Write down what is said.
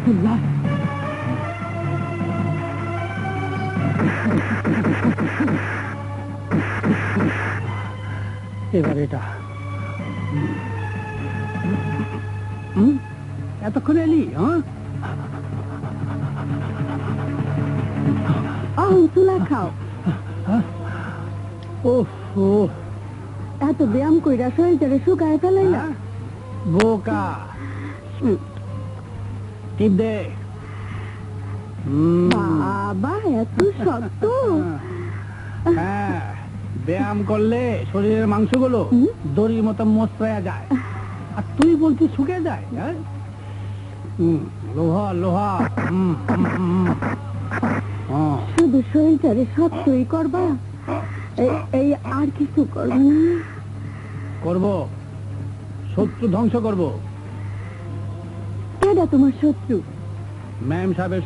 আস্তাগফিরুল্লাহ। এবার এটা এতক্ষণ এলি? চুলা খাও। এত ব্যায়াম কইরা শরীরটারে শুকায় ফেলাইলা। বোকা, টিপ দে। বাবা এত শক্ত। হ্যাঁ, ব্যায়াম করলে শরীরের মাংসগুলো দড়ির মতো মসৃয়া যায়, আর তুই বলছিস শুকে যায়। হ্যাঁ, লোহা লোহা। শুধু শরীরটারে শক্তই করবা, এই আর কিছু করবে না? করব, শত্রু ধ্বংস করব। কেডা তোমার শত্রু? ম্যাম সাহেবের